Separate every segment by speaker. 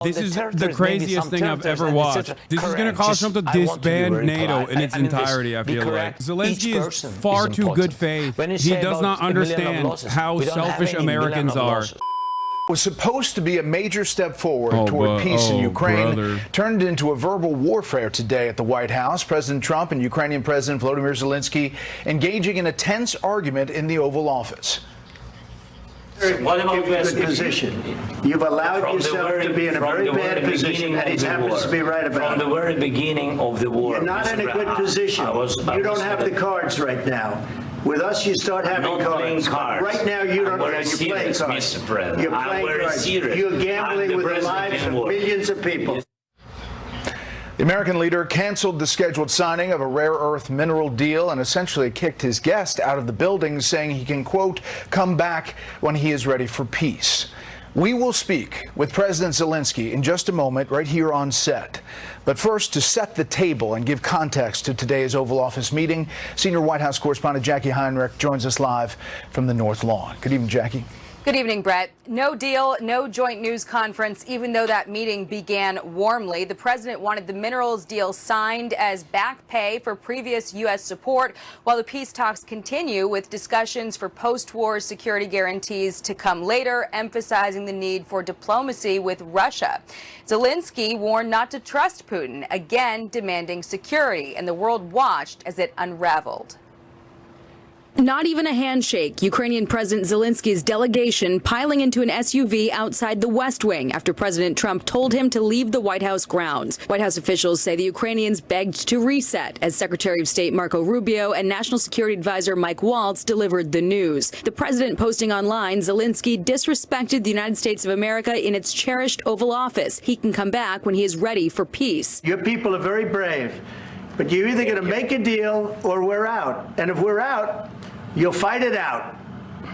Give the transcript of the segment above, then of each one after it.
Speaker 1: This is the craziest thing I've ever watched. This is going to cause Trump to disband NATO in its entirety, I feel like. Zelensky is far too good faith. He does not understand how selfish Americans are.
Speaker 2: Was supposed to be a major step forward toward peace in Ukraine turned into a verbal warfare today at the White House. President Trump and Ukrainian President Volodymyr Zelensky engaging in a tense argument in the Oval Office.
Speaker 3: What about your position? You've allowed yourself to be in a very bad position, and he happens to be right about it.
Speaker 4: From the very beginning of the war.
Speaker 3: You're not in a good position. You don't have the cards right now. With us, you start having cards. Right now, you don't have. You're playing cards. You're playing cards. You're gambling with the lives of millions of people.
Speaker 2: The American leader canceled the scheduled signing of a rare earth mineral deal and essentially kicked his guest out of the building, saying he can, quote, come back when he is ready for peace. We will speak with President Zelensky in just a moment right here on set. But first, to set the table and give context to today's Oval Office meeting, senior White House correspondent Jackie Heinrich joins us live from the North Lawn. Good evening, Jackie.
Speaker 5: Good evening, Brett. No deal, no joint news conference, even though that meeting began warmly. The president wanted the minerals deal signed as back pay for previous U.S. support, while the peace talks continue with discussions for post-war security guarantees to come later, emphasizing the need for diplomacy with Russia. Zelensky warned not to trust Putin, again demanding security, and the world watched as it unraveled. Not even a handshake. Ukrainian President Zelensky's delegation piling into an SUV outside the West Wing after President Trump told him to leave the White House grounds. White House officials say the Ukrainians begged to reset as Secretary of State Marco Rubio and National Security Advisor Mike Waltz delivered the news. The president posting online, Zelensky disrespected the United States of America in its cherished Oval Office. He can come back when he is ready for peace.
Speaker 3: Your people are very brave, but you're either going to make a deal or we're out. And if we're out, you'll fight it out.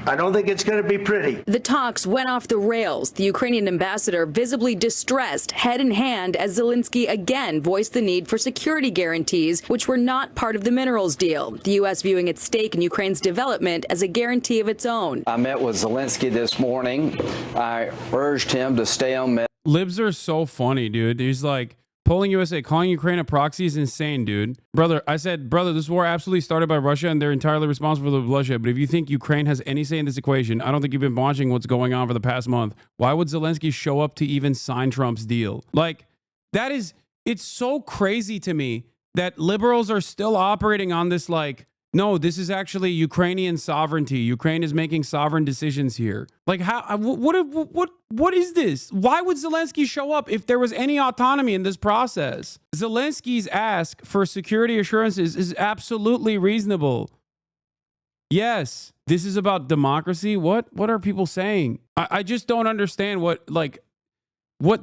Speaker 3: I don't think it's going to be pretty.
Speaker 5: The talks went off the rails. The Ukrainian ambassador visibly distressed, head in hand, as Zelensky again voiced the need for security guarantees, which were not part of the minerals deal. The U.S. viewing its stake in Ukraine's development as a guarantee of its own.
Speaker 6: I met with Zelensky this morning. I urged him to stay on.
Speaker 1: Libs are so funny, dude. He's like, polling USA, calling Ukraine a proxy is insane, dude. Brother, I said, brother, this war absolutely started by Russia and they're entirely responsible for the bloodshed. But if you think Ukraine has any say in this equation, I don't think you've been watching what's going on for the past month. Why would Zelensky show up to even sign Trump's deal? Like, that is, it's so crazy to me that liberals are still operating on this, like, no, this is actually Ukrainian sovereignty. Ukraine is making sovereign decisions here. Like, how? What is this? Why would Zelensky show up if there was any autonomy in this process? Zelensky's ask for security assurances is absolutely reasonable. Yes, this is about democracy. What are people saying? I just don't understand what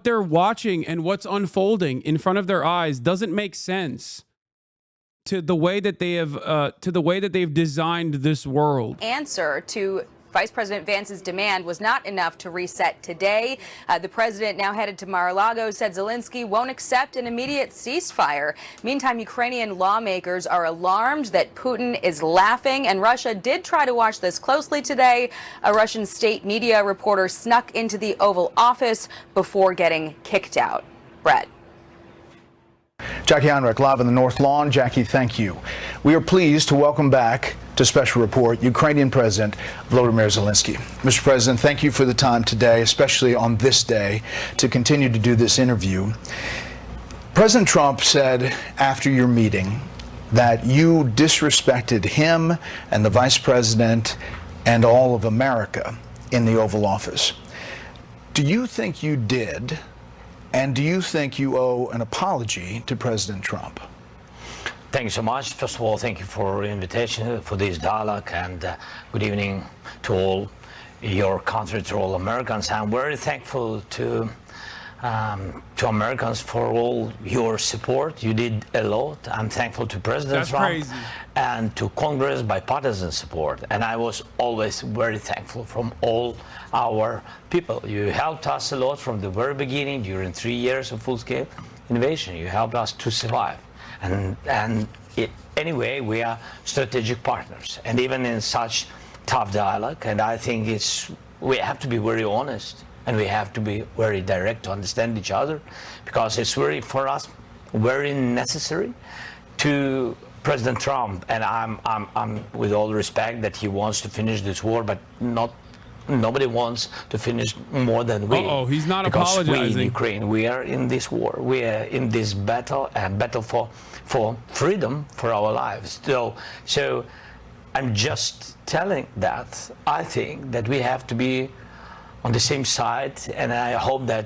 Speaker 1: they're watching and what's unfolding in front of their eyes doesn't make sense to the way that they have they've designed this world.
Speaker 5: Answer to Vice President Vance's demand was not enough to reset today. The president, now headed to Mar-a-Lago, said Zelensky won't accept an immediate ceasefire. Meantime, Ukrainian lawmakers are alarmed that Putin is laughing, and Russia did try to watch this closely today. A Russian state media reporter snuck into the Oval Office before getting kicked out. Brett.
Speaker 2: Jackie Heinrich, live on the North Lawn. Jackie, thank you. We are pleased to welcome back to Special Report Ukrainian President Volodymyr Zelensky. Mr. President, thank you for the time today, especially on this day, to continue to do this interview. President Trump said after your meeting that you disrespected him and the Vice President and all of America in the Oval Office. Do you think you did? And do you think you owe an apology to President Trump?
Speaker 4: Thank you so much. First of all, thank you for the invitation for this dialogue, and good evening to all your country, to all Americans. I'm very thankful to Americans for all your support. You did a lot. I'm thankful to President Trump and to Congress bipartisan support. And I was always very thankful from all our people. You helped us a lot from the very beginning during 3 years of full-scale innovation. You helped us to survive. Anyway, we are strategic partners. And even in such tough dialogue, and I think we have to be very honest and we have to be very direct to understand each other, because it's very, for us, very necessary to President Trump, and I'm with all respect that he wants to finish this war, but nobody wants to finish more than we.
Speaker 1: He's not
Speaker 4: because
Speaker 1: apologizing.
Speaker 4: We in Ukraine, we are in this war, we are in this battle, and battle for freedom for our lives. So I'm just telling that I think that we have to be on the same side, and I hope that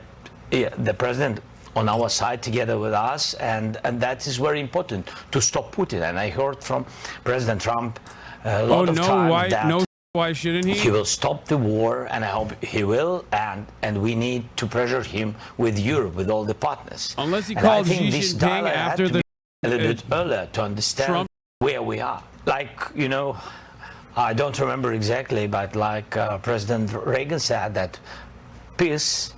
Speaker 4: the president on our side together with us, and that is very important to stop Putin. And I heard from President Trump a lot of times that
Speaker 1: why shouldn't he?
Speaker 4: He will stop the war, and I hope he will, and we need to pressure him with Europe, with all the partners.
Speaker 1: Unless he called Xi Jinping after the
Speaker 4: a little bit earlier to understand
Speaker 1: Trump.
Speaker 4: Where we are. Like, you know, I don't remember exactly, but like President Reagan said, that peace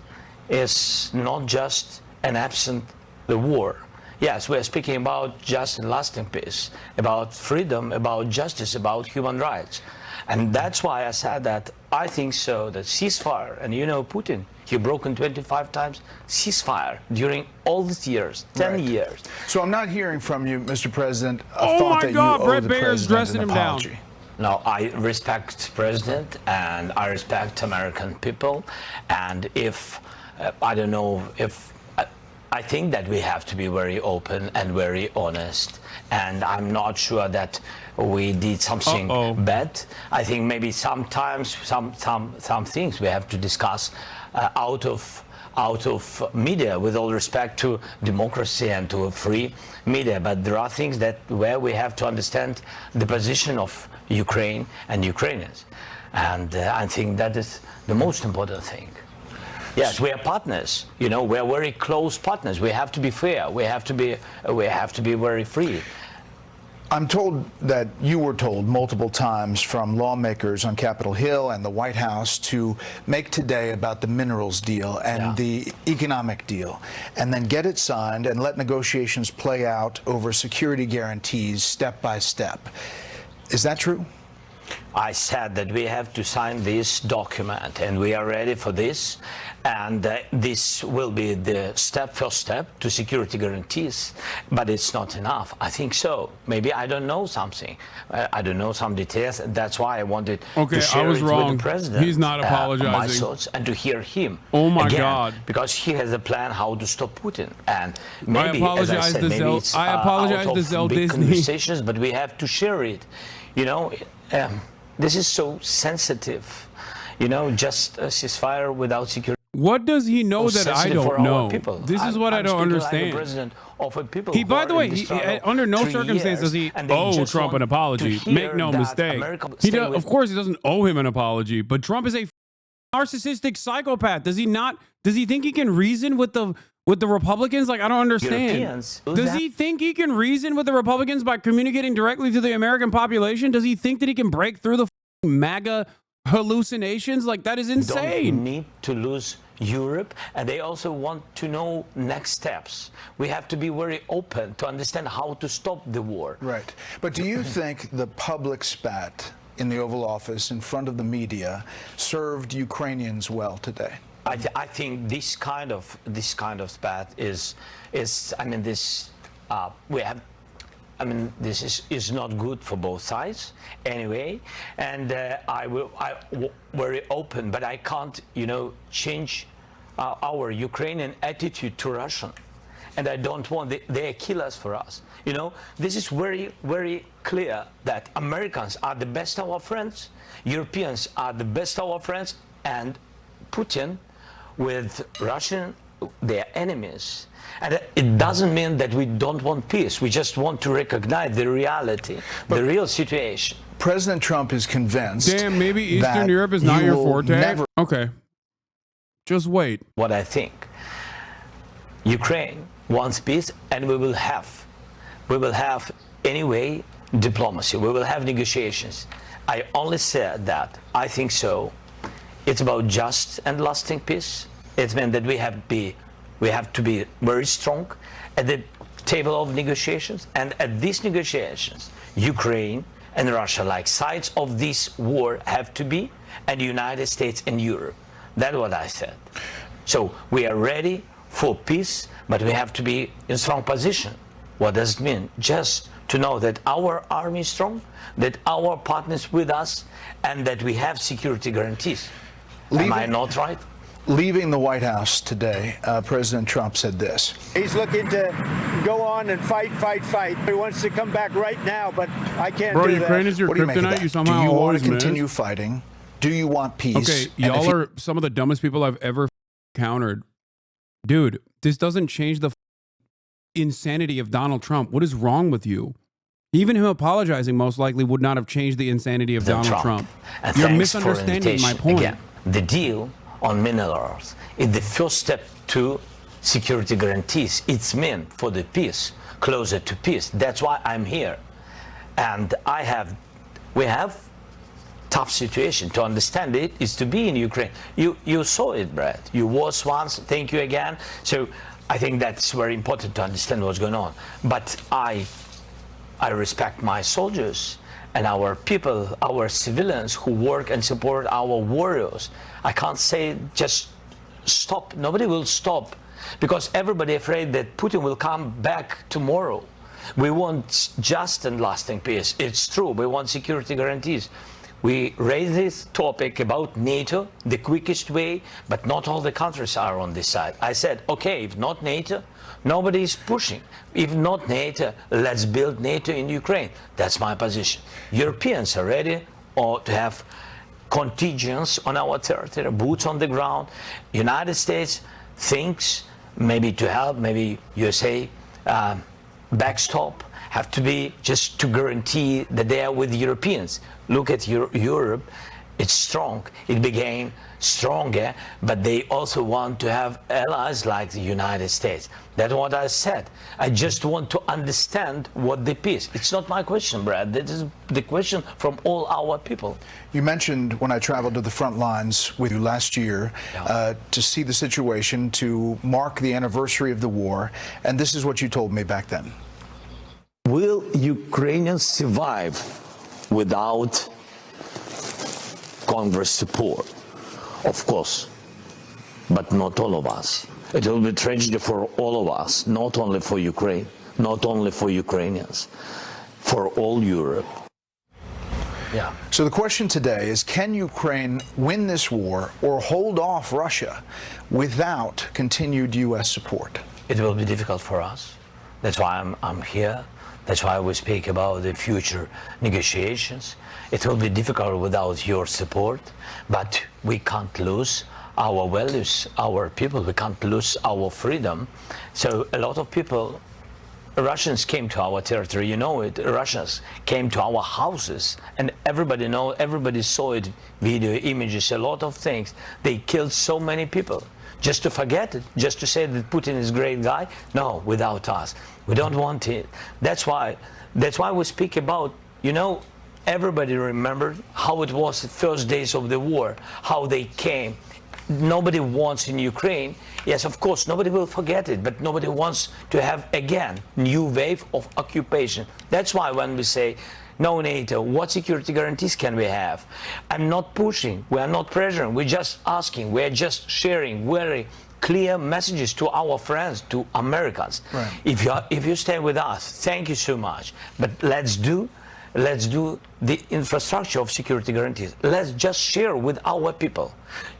Speaker 4: is not just an absent the war. Yes, we're speaking about just and lasting peace, about freedom, about justice, about human rights. And that's why I said that I think so, that ceasefire, and you know Putin, he broken 25 times ceasefire during all these years, 10 years.
Speaker 2: So I'm not hearing from you, Mr. President,
Speaker 1: oh my God, Brett Baer's dressing him down.
Speaker 4: No, I respect President, and I respect American people, and if, I don't know, if, I think that we have to be very open and very honest, and I'm not sure that we did something bad. I think maybe sometimes some things we have to discuss out of media, with all respect to democracy and to a free media. But there are things that where we have to understand the position of Ukraine and Ukrainians, and I think that is the most important thing. Yes, we are partners. You know, we are very close partners. We have to be fair. We have to be very free.
Speaker 2: I'm told that you were told multiple times from lawmakers on Capitol Hill and the White House to make today about the minerals deal and the economic deal, and then get it signed and let negotiations play out over security guarantees step by step. Is that true?
Speaker 4: I said that we have to sign this document, and we are ready for this, and this will be the first step to security guarantees, but it's not enough. I think so. Maybe I don't know something. I don't know some details. That's why I wanted to share it with the president.
Speaker 1: He's not apologizing.
Speaker 4: My thoughts, and to hear him.
Speaker 1: Oh my
Speaker 4: again,
Speaker 1: God!
Speaker 4: Because he has a plan how to stop Putin, and
Speaker 1: I
Speaker 4: maybe,
Speaker 1: apologize,
Speaker 4: as I said, maybe it's out of big conversations, but we have to share it. You know. This is so sensitive, you know, just a ceasefire without security.
Speaker 1: What does he know that I don't know? This is what I don't understand. He, by the way, under no circumstances does he owe Trump an apology. Make no mistake. Of course, he doesn't owe him an apology, but Trump is a narcissistic psychopath. Does he not? Does he think he can reason with the Republicans? Like, I don't understand. Does he think he can reason with the Republicans by communicating directly to the American population? Does he think that he can break through the MAGA hallucinations? Like, that is insane.
Speaker 4: Don't need to lose Europe, and they also want to know next steps. We have to be very open to understand how to stop the war.
Speaker 2: Right. But do you think the public spat in the Oval Office in front of the media served Ukrainians well today?
Speaker 4: I think this kind of spat is I mean, this this is not good for both sides anyway, and I very open, but I can't, you know, change our Ukrainian attitude to Russia, and I don't want they kill us for us. You know, this is very, very clear that Americans are the best of our friends, Europeans are the best of our friends, and Putin with Russian, their enemies. And it doesn't mean that we don't want peace. We just want to recognize the reality, the real situation.
Speaker 2: President Trump is convinced.
Speaker 1: Damn, maybe Eastern Europe is not your forte. Okay. Just wait.
Speaker 4: What I think. Ukraine wants peace, and we will have anyway diplomacy. We will have negotiations. I only said that I think so. It's about just and lasting peace. It means that we have to be very strong at the table of negotiations, and at these negotiations, Ukraine and Russia, like sides of this war, have to be, and the United States and Europe. That's what I said. So we are ready for peace, but we have to be in strong position. What does it mean? Just to know that our army is strong, that our partners with us, and that we have security guarantees. Am I not right?
Speaker 2: Leaving the White House today, President Trump said this.
Speaker 3: He's looking to go on and fight. He wants to come back right now, but I can't do that.
Speaker 1: Ukraine is your
Speaker 2: What do you make of
Speaker 1: kryptonite.
Speaker 2: that?
Speaker 1: You somehow
Speaker 2: do you want
Speaker 1: always
Speaker 2: to continue
Speaker 1: miss.
Speaker 2: fighting? Do you want peace?
Speaker 1: Okay,
Speaker 2: And if
Speaker 1: y'all
Speaker 2: you-
Speaker 1: are some of the dumbest people I've ever encountered. Dude, this doesn't change the insanity of Donald Trump. What is wrong with you? Even him apologizing most likely would not have changed the insanity of Donald Trump.
Speaker 4: And
Speaker 1: You're
Speaker 4: thanks for
Speaker 1: misunderstanding my
Speaker 4: invitation.
Speaker 1: point.
Speaker 4: Again, the deal on minerals is the first step to security guarantees. It's meant for the peace, closer to peace. That's why I'm here. And we have tough situation. To understand it is to be in Ukraine. You saw it, Brad. You was once. Thank you again. So I think that's very important to understand what's going on. But I respect my soldiers and our people, our civilians who work and support our warriors. I can't say just stop. Nobody will stop because everybody afraid that Putin will come back tomorrow. We want just and lasting peace. It's true. We want security guarantees. We raise this topic about NATO the quickest way, but not all the countries are on this side. I said, okay, if not NATO, nobody is pushing. If not NATO, let's build NATO in Ukraine. That's my position. Europeans are ready to have contingents on our territory, boots on the ground. United States thinks maybe to help, maybe USA backstop, have to be just to guarantee that they are with Europeans. Look at Europe, it's strong, it became stronger, but they also want to have allies like the United States. That's what I said. I just want to understand what the peace. It's not my question, Brad. That is the question from all our people.
Speaker 2: You mentioned when I traveled to the front lines with you last year to see the situation, to mark the anniversary of the war, and this is what you told me back then.
Speaker 4: Will Ukrainians survive without Congress support? Of course, but not all of us. It will be tragedy for all of us, not only for Ukraine, not only for Ukrainians, for all Europe. Yeah.
Speaker 2: So the question today is, can Ukraine win this war or hold off Russia without continued U.S. support?
Speaker 4: It will be difficult for us. That's why I'm here. That's why we speak about the future negotiations. It will be difficult without your support, but we can't lose our values, our people. We can't lose our freedom. So a lot of people, Russians came to our territory, you know it. Russians came to our houses, and everybody saw it, video, images, a lot of things. They killed so many people. Just to forget it, just to say that Putin is a great guy? No, without us. We don't want it. That's why we speak about, everybody remembered how it was the first days of the war, how they came. Nobody wants in Ukraine, yes, of course, nobody will forget it, but nobody wants to have, again, new wave of occupation. That's why when we say, no NATO, what security guarantees can we have? I'm not pushing, we are not pressuring, we're just asking, we're just sharing very clear messages to our friends, to Americans.
Speaker 2: Right.
Speaker 4: If you stay with us, thank you so much, but let's do the infrastructure of security guarantees. Let's just share with our people,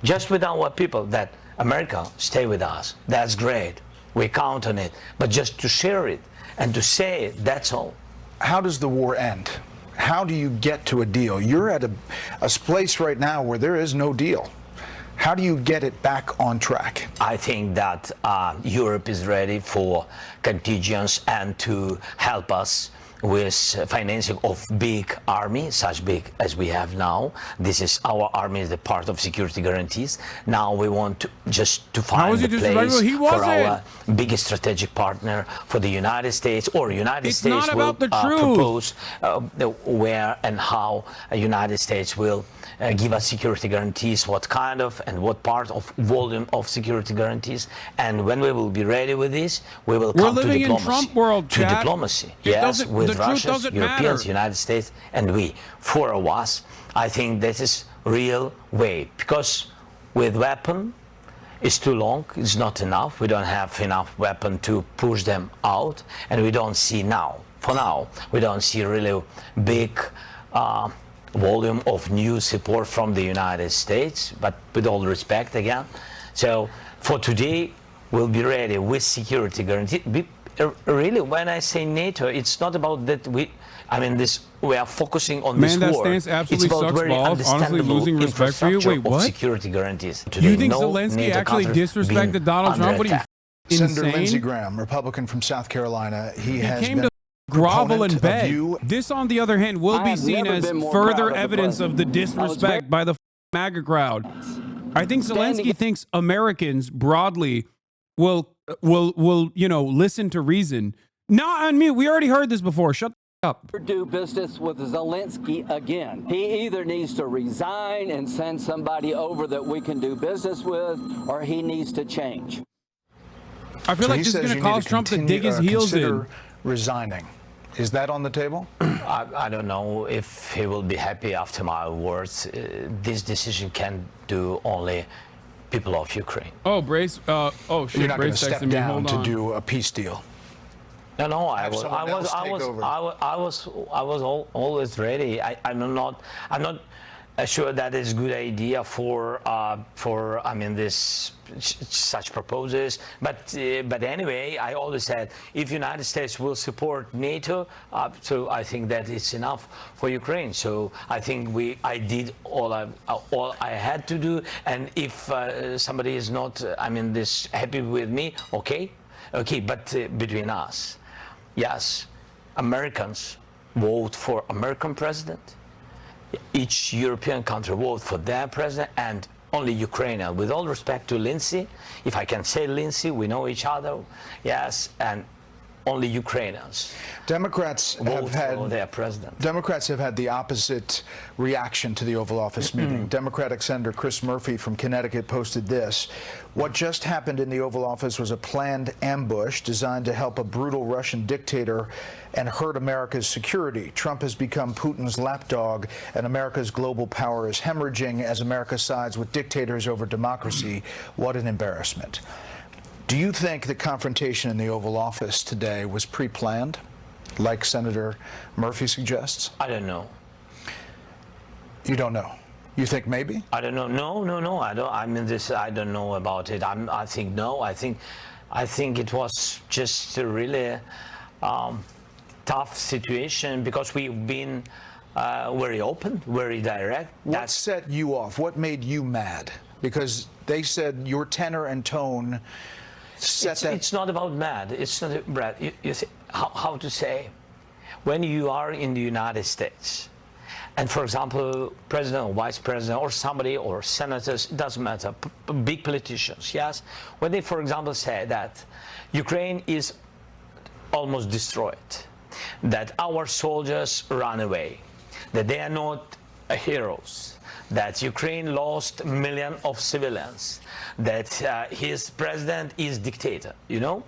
Speaker 4: that America, stay with us. That's great. We count on it. But just to share it and to say it, that's all.
Speaker 2: How does the war end? How do you get to a deal? You're at a place right now where there is no deal. How do you get it back on track?
Speaker 4: I think that Europe is ready for contingents and to help us with financing of big army, such big as we have now. This is our army is the part of security guarantees. Now we want to find the place for our biggest strategic partner, for the United States, or United States will propose where and how United States will give us security guarantees, what kind of and what part of volume of security guarantees. And when we will be ready with this, we will come to diplomacy.
Speaker 1: In Trump world,
Speaker 4: to diplomacy. Yes, with Russians, Europeans, United States, and we. Four of us. I think this is real way, because with weapon is too long. It's not enough. We don't have enough weapon to push them out, and we don't see now. For now, we don't see really big volume of new support from the United States. But with all respect, again, so for today, we'll be ready with security guarantee. Really, when I say NATO, it's not about that we are focusing on this war.
Speaker 1: Man, that stance absolutely sucks balls. Honestly, losing respect for you. Wait, what?
Speaker 4: Security guarantees. Today,
Speaker 1: you think Zelensky actually disrespected Donald Trump? What are you,
Speaker 2: Senator
Speaker 1: insane?
Speaker 2: Lindsey Graham, Republican from South Carolina, he has
Speaker 1: came
Speaker 2: been
Speaker 1: to grovel and
Speaker 2: opponent
Speaker 1: beg.
Speaker 2: of you.
Speaker 1: This, on the other hand, will be seen as further evidence of the disrespect by the MAGA crowd. I think Zelensky thinks Americans broadly will listen to reason. Not on me. We already heard this before. Shut up.
Speaker 7: Do business with Zelensky again. He either needs to resign and send somebody over that we can do business with, or he needs to change.
Speaker 1: I feel like this is going to cause Trump to dig his heels in.
Speaker 2: Resigning. Is that on the table?
Speaker 4: I don't know if he will be happy after my words. This decision can do only people of Ukraine.
Speaker 1: Oh, Brace. Oh, shit.
Speaker 2: You're not going
Speaker 1: Brace
Speaker 2: to step
Speaker 1: texted me.
Speaker 2: down
Speaker 1: Hold
Speaker 2: to
Speaker 1: on.
Speaker 2: do a peace deal.
Speaker 4: No, I was always ready. I'm not sure that is a good idea for this such proposals. But anyway, I always said if United States will support NATO, so I think that it's enough for Ukraine. So I think I did all I had to do. And if somebody is not happy with me, okay. But between us. Yes, Americans vote for American president. Each European country vote for their president, and only Ukraine. With all respect to Lindsey, if I can say Lindsey, we know each other. Yes, and only Ukrainians.
Speaker 2: Democrats have had
Speaker 4: their president.
Speaker 2: Democrats have had the opposite reaction to the Oval Office meeting. Democratic Senator Chris Murphy from Connecticut posted this: "What just happened in the Oval Office was a planned ambush designed to help a brutal Russian dictator and hurt America's security. Trump has become Putin's lapdog, and America's global power is hemorrhaging as America sides with dictators over democracy. What an embarrassment." Do you think the confrontation in the Oval Office today was pre-planned, like Senator Murphy suggests?
Speaker 4: I don't know.
Speaker 2: You don't know? You think maybe?
Speaker 4: I don't know. No. I don't. I don't know about it. I think no. I think it was just a really tough situation because we've been very open, very direct.
Speaker 2: What set you off? What made you mad? Because they said your tenor and tone.
Speaker 4: It's not about mad. It's not, Brad. You see, how to say, when you are in the United States, and for example, president or vice president or somebody or senators, it doesn't matter, big politicians, yes, when they, for example, say that Ukraine is almost destroyed, that our soldiers run away, that they are not heroes, that Ukraine lost millions of civilians, that his president is dictator, you know?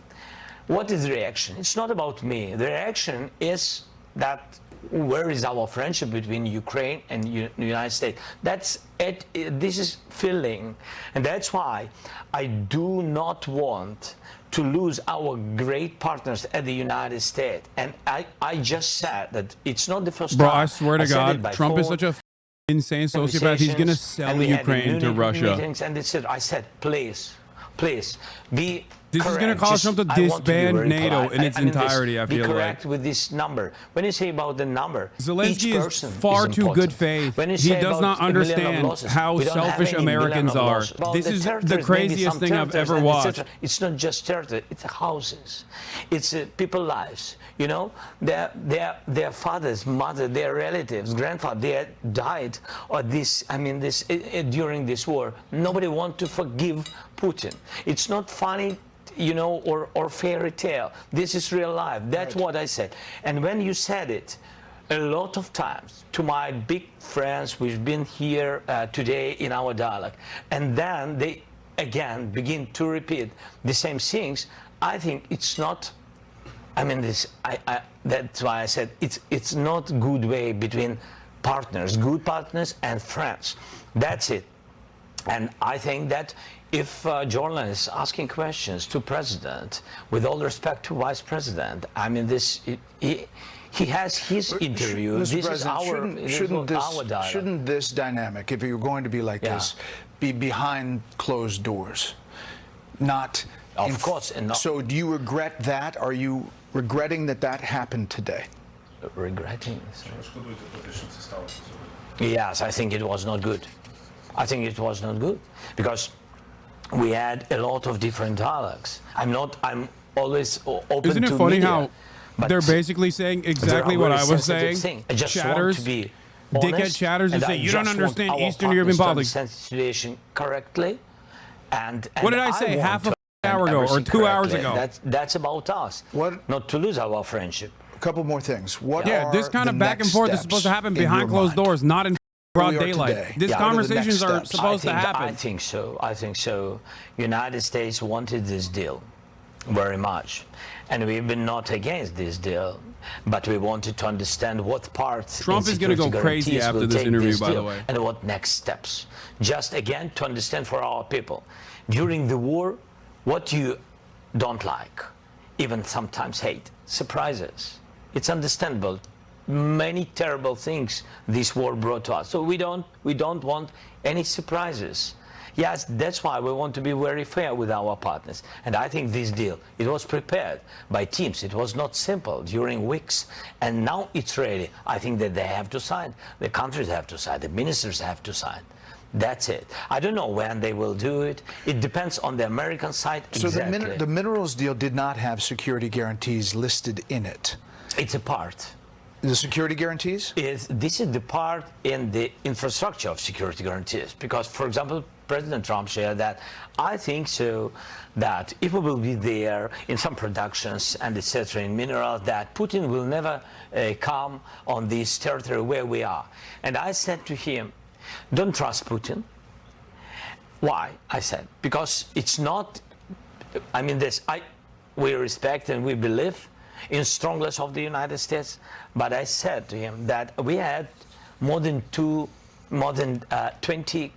Speaker 4: What is the reaction? It's not about me. The reaction is that where is our friendship between Ukraine and the United States? That's it. This is feeling. And that's why I do not want to lose our great partners at the United States. And I just said that it's not the first time.
Speaker 1: Bro, I swear to God, Trump is such a insane sociopath. He's going to sell Ukraine to Russia.
Speaker 4: And I said, please, be
Speaker 1: This
Speaker 4: correct.
Speaker 1: is going to cause Trump to disband NATO in its entirety, I feel
Speaker 4: be correct
Speaker 1: like.
Speaker 4: with this number. When you say about the number,
Speaker 1: Zelensky
Speaker 4: each
Speaker 1: is far too good faith. He does not understand how selfish Americans are. This is the craziest thing I've ever watched.
Speaker 4: It's not just territory, it's houses. It's people's lives. You know, their fathers, mother, their relatives, grandfather, they died or during this war. Nobody wants to forgive Putin. It's not funny, you know, or fairy tale. This is real life. That's what I said. And when you said it, a lot of times to my big friends who've been here today in our dialogue, and then they again begin to repeat the same things, I think it's not. That's why I said it's not good way between partners, good partners and friends. That's it. And I think that if journalists asking questions to president, with all respect to vice president, I mean, he has his interview.
Speaker 2: Mr.
Speaker 4: This
Speaker 2: President,
Speaker 4: is our dialogue.
Speaker 2: Shouldn't this dynamic, if you're going to be like this, be behind closed doors, not?
Speaker 4: Of course. And
Speaker 2: so do you regret that? Are you regretting that that happened today?
Speaker 4: Regretting? Yes, I think it was not good. I think it was not good because we had a lot of different dialogues. I'm always open to
Speaker 1: Isn't it funny
Speaker 4: media,
Speaker 1: how they're basically saying exactly what I was saying?
Speaker 4: I just
Speaker 1: chatters,
Speaker 4: want to be
Speaker 1: dickhead chatters, and say you don't understand Eastern European politics.
Speaker 4: The situation correctly, and
Speaker 1: what did I say? Half an hour ago or 2 hours ago?
Speaker 4: That's about us.
Speaker 2: What?
Speaker 4: Not to lose our friendship.
Speaker 2: A couple more things. What?
Speaker 1: Yeah,
Speaker 2: are
Speaker 1: this kind
Speaker 2: the
Speaker 1: of back and
Speaker 2: next
Speaker 1: forth is
Speaker 2: steps
Speaker 1: supposed to happen
Speaker 2: in
Speaker 1: behind
Speaker 2: your
Speaker 1: closed
Speaker 2: mind?
Speaker 1: doors, not in broad
Speaker 2: we are
Speaker 1: daylight.
Speaker 2: today?
Speaker 1: These
Speaker 2: Yeah.
Speaker 1: conversations
Speaker 2: What are the
Speaker 1: are
Speaker 2: next
Speaker 1: supposed to happen.
Speaker 4: I think so. I think so. United States wanted this deal very much, and we've been not against this deal, but we wanted to understand what parts
Speaker 1: Trump is going to go crazy after this interview, by the way,
Speaker 4: and what next steps. Just again to understand for our people, during the war, what you don't like, even sometimes hate, surprises. It's understandable. Many terrible things this war brought to us. So we don't want any surprises. Yes, that's why we want to be very fair with our partners. And I think this deal, it was prepared by teams. It was not simple during weeks. And now it's ready. I think that they have to sign. The countries have to sign. The ministers have to sign. That's it. I don't know when they will do it. It depends on the American side.
Speaker 2: So
Speaker 4: exactly.
Speaker 2: the minerals deal did not have security guarantees listed in it.
Speaker 4: It's a part.
Speaker 2: The security guarantees?
Speaker 4: This is the part in the infrastructure of security guarantees. Because, for example, President Trump shared that I think so that if we will be there in some productions and etc. in minerals, that Putin will never come on this territory where we are. And I said to him, don't trust Putin. Why? I said, because it's not, I mean, we respect and we believe in strongness of the United States, but I said to him that we had more than 20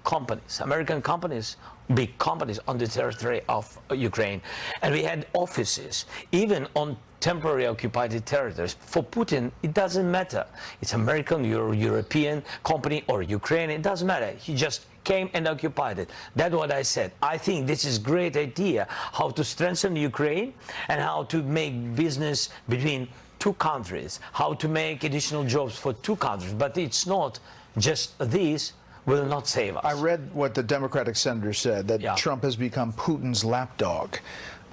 Speaker 4: companies, American companies, big companies on the territory of Ukraine, and we had offices even on temporary occupied territories. For Putin, it doesn't matter. It's American, European company or Ukraine, it doesn't matter. He just came and occupied it. That's what I said. I think this is a great idea, how to strengthen Ukraine and how to make business between two countries, how to make additional jobs for two countries. But it's not just this will not save us.
Speaker 2: I read what the Democratic senator said, that Trump has become Putin's lapdog.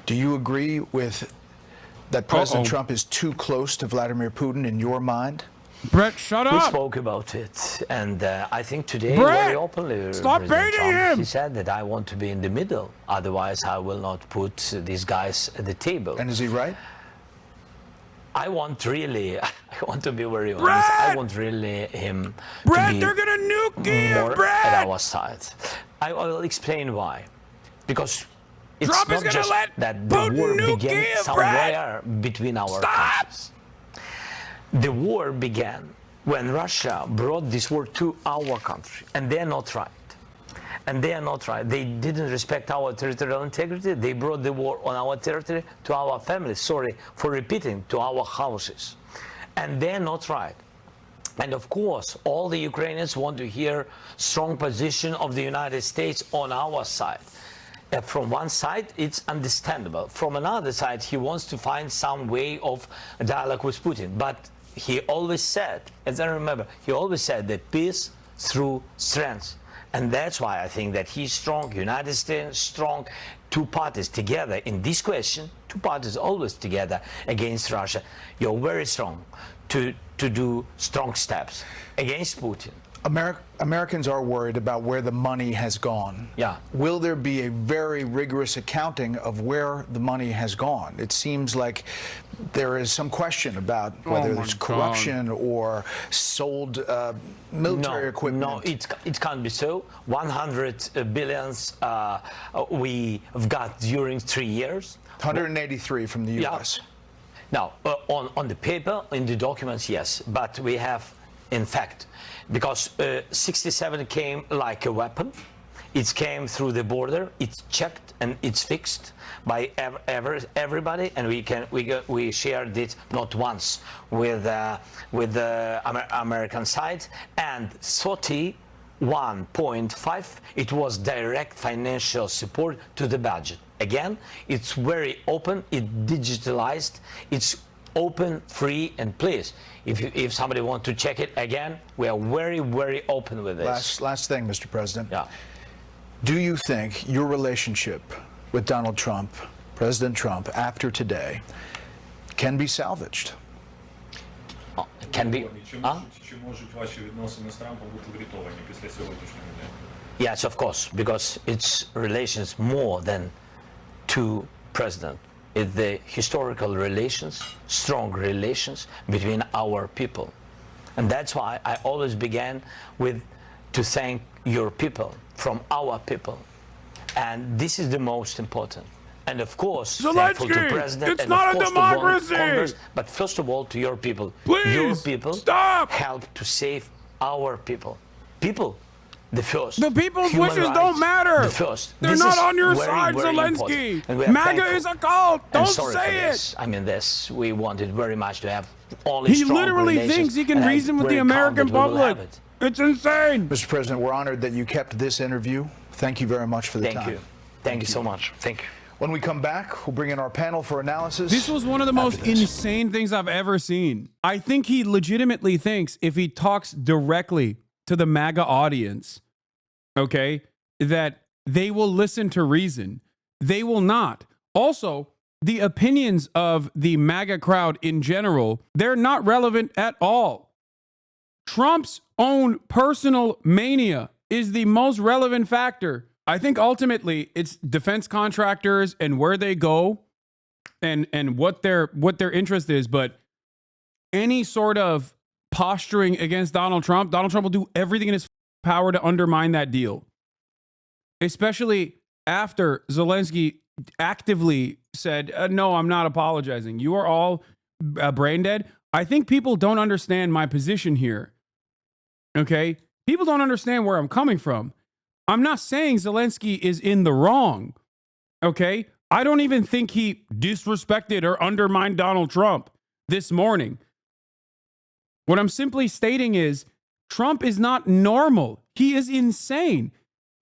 Speaker 2: Do you agree with that President Trump is too close to Vladimir Putin in your mind?
Speaker 1: Brett, shut up.
Speaker 4: We spoke about it, and I think today
Speaker 1: Brett,
Speaker 4: very openly,
Speaker 1: stop baiting him.
Speaker 4: He said that I want to be in the middle, otherwise I will not put these guys at the table.
Speaker 2: And is he right?
Speaker 4: I want to be very honest. I want really him to be
Speaker 1: they're gonna nuke him,
Speaker 4: more at our side. I will explain why. Because it's
Speaker 1: Trump
Speaker 4: not just that the war began somewhere between our countries. The war began when Russia brought this war to our country, and they're not right. And they are not right. They didn't respect our territorial integrity. They brought the war on our territory to our families. Sorry for repeating, to our houses. And they're not right. And of course, all the Ukrainians want to hear strong position of the United States on our side. From one side, it's understandable. From another side, he wants to find some way of dialogue with Putin. But he always said, as I remember, he always said that peace through strength. And that's why I think that he's strong, United States strong, two parties together in this question, two parties always together against Russia. You're very strong to do strong steps against Putin.
Speaker 2: Americans are worried about where the money has gone.
Speaker 4: Yeah.
Speaker 2: Will there be a very rigorous accounting of where the money has gone? It seems like there is some question about whether there's corruption or sold military equipment.
Speaker 4: No, it can't be so. 100 billions we've got during 3 years.
Speaker 2: 183 from the U.S.
Speaker 4: Yeah. Now, on the paper, in the documents, yes, but we have, in fact, because 67 came like a weapon, It came through the border. It's checked and it's fixed by everybody, and we shared it not once with the American side, and 31.5 it was direct financial support to the budget. Again, it's very open, it's digitalized, it's open, free, and please, if somebody wants to check it again, we are very, very open with this.
Speaker 2: Last thing, Mr. President.
Speaker 4: Yeah.
Speaker 2: Do you think your relationship with Donald Trump, President Trump, after today, can be salvaged?
Speaker 4: Can be. Yes, of course, because it's relations more than two presidents. It's the historical relations, strong relations between our people. And that's why I always began with to thank your people, from our people. And this is the most important. And of course, thankful to President,
Speaker 1: it's
Speaker 4: and
Speaker 1: not
Speaker 4: of course
Speaker 1: a democracy.
Speaker 4: To Congress, but first of all to your people.
Speaker 1: Please,
Speaker 4: your people
Speaker 1: stop.
Speaker 4: help to save our people. People, the first.
Speaker 1: The people's
Speaker 4: Human
Speaker 1: wishes
Speaker 4: rights,
Speaker 1: don't matter.
Speaker 4: The first.
Speaker 1: They're
Speaker 4: This
Speaker 1: not
Speaker 4: is
Speaker 1: on your
Speaker 4: very,
Speaker 1: side,
Speaker 4: very
Speaker 1: Zelensky.
Speaker 4: important. And we are
Speaker 1: MAGA
Speaker 4: thankful.
Speaker 1: is a cult.
Speaker 4: And
Speaker 1: Don't
Speaker 4: sorry
Speaker 1: say
Speaker 4: for
Speaker 1: it.
Speaker 4: this. I mean, this, we wanted very much to have only
Speaker 1: He
Speaker 4: strong
Speaker 1: literally
Speaker 4: relations,
Speaker 1: thinks he can
Speaker 4: and I'm
Speaker 1: reason with
Speaker 4: very
Speaker 1: the American
Speaker 4: confident we will have
Speaker 1: public.
Speaker 4: it.
Speaker 1: It's insane.
Speaker 2: Mr. President, we're honored that you kept this interview. Thank you very much for the time.
Speaker 4: Thank you. Thank you so much. Thank you.
Speaker 2: When we come back, we'll bring in our panel for analysis.
Speaker 1: This was one of the most insane things I've ever seen. I think he legitimately thinks if he talks directly to the MAGA audience, okay, that they will listen to reason. They will not. Also, the opinions of the MAGA crowd in general, they're not relevant at all. Trump's own personal mania is the most relevant factor. I think ultimately it's defense contractors and where they go and what their interest is, but any sort of posturing against Donald Trump will do everything in his power to undermine that deal. Especially after Zelensky actively said, no, I'm not apologizing. You are all brain dead. I think people don't understand my position here. Okay? People don't understand where I'm coming from. I'm not saying Zelensky is in the wrong. Okay? I don't even think he disrespected or undermined Donald Trump this morning. What I'm simply stating is Trump is not normal. He is insane.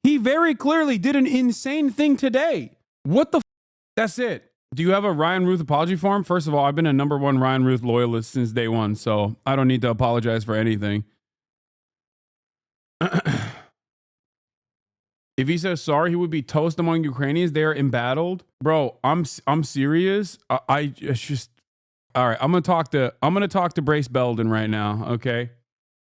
Speaker 1: He very clearly did an insane thing today. What the f? That's it. Do you have a Ryan Ruth apology form? First of all, I've been a #1 Ryan Ruth loyalist since day one, so I don't need to apologize for anything. If he says sorry, he would be toast among Ukrainians. They are embattled. Bro, I'm serious. It's just all right. I'm gonna talk to Brace Belden right now. Okay.